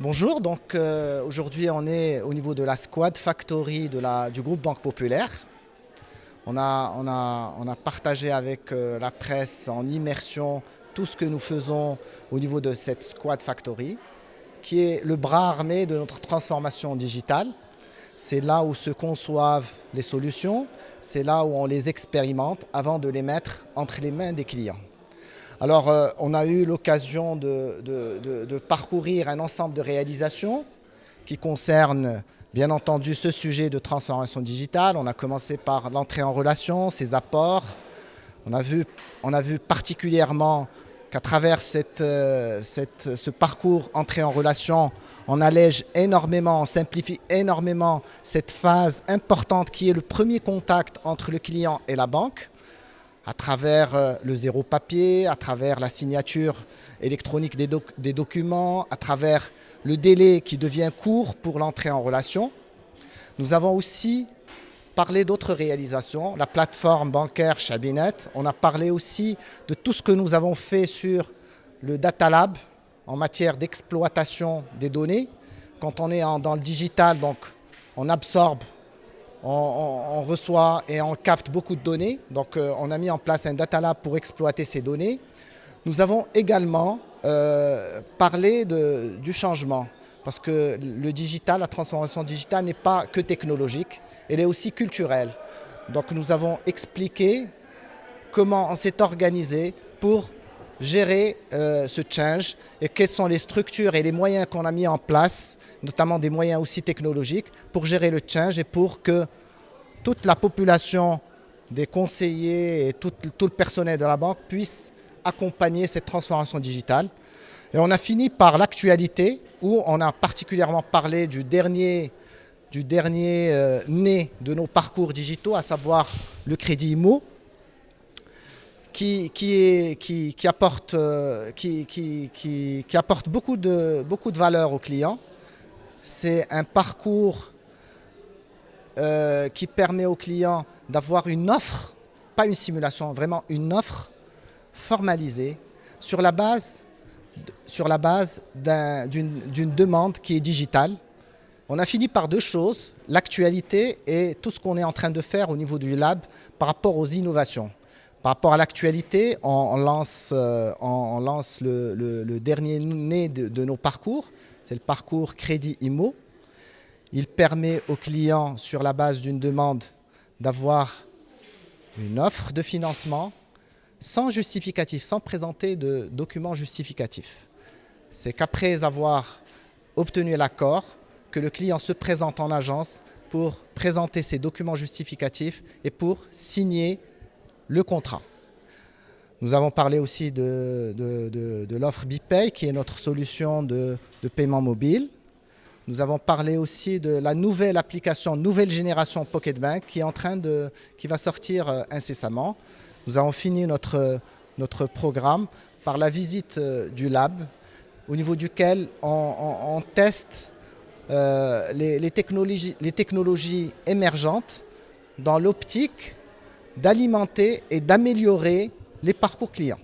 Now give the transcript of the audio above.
Bonjour, aujourd'hui on est au niveau de la Squad Factory du groupe Banque Populaire. On a partagé avec la presse en immersion tout ce que nous faisons au niveau de cette Squad Factory, qui est le bras armé de notre transformation digitale. C'est là où se conçoivent les solutions, c'est là où on les expérimente avant de les mettre entre les mains des clients. Alors, on a eu l'occasion de parcourir un ensemble de réalisations qui concernent, bien entendu, ce sujet de transformation digitale. On a commencé par l'entrée en relation, ses apports. On a vu particulièrement qu'à travers ce parcours entrée en relation, on allège énormément, on simplifie énormément cette phase importante qui est le premier contact entre le client et la banque, à travers le zéro papier, à travers la signature électronique des documents, à travers le délai qui devient court pour l'entrée en relation. Nous avons aussi parlé d'autres réalisations, la plateforme bancaire Chabinet. On a parlé aussi de tout ce que nous avons fait sur le Data Lab en matière d'exploitation des données. Quand on est dans le digital, donc on absorbe, on reçoit et on capte beaucoup de données. Donc on a mis en place un Data Lab pour exploiter ces données. Nous avons également parlé du changement, parce que le digital, la transformation digitale n'est pas que technologique, elle est aussi culturelle. Donc nous avons expliqué comment on s'est organisé pour gérer ce change et quelles sont les structures et les moyens qu'on a mis en place, notamment des moyens aussi technologiques, pour gérer le change et pour que toute la population des conseillers et tout le personnel de la banque puisse accompagner cette transformation digitale. Et on a fini par l'actualité, où on a particulièrement parlé du dernier né de nos parcours digitaux, à savoir le crédit IMO, qui apporte beaucoup de valeur aux clients. C'est un parcours qui permet aux clients d'avoir une offre, pas une simulation, vraiment une offre formalisée sur la base d'une demande qui est digitale. On a fini par deux choses, l'actualité et tout ce qu'on est en train de faire au niveau du lab par rapport aux innovations. Par rapport à l'actualité, on lance le dernier né de nos parcours, c'est le parcours Crédit IMO. Il permet aux clients, sur la base d'une demande, d'avoir une offre de financement sans justificatif, sans présenter de documents justificatifs. C'est qu'après avoir obtenu l'accord, que le client se présente en agence pour présenter ses documents justificatifs et pour signer le contrat. Nous avons parlé aussi de l'offre BiPay, qui est notre solution de paiement mobile. Nous avons parlé aussi de la nouvelle application, nouvelle génération Pocket Bank, qui va sortir incessamment. Nous avons fini notre programme par la visite du lab, au niveau duquel on teste les technologies émergentes dans l'optique d'alimenter et d'améliorer les parcours clients.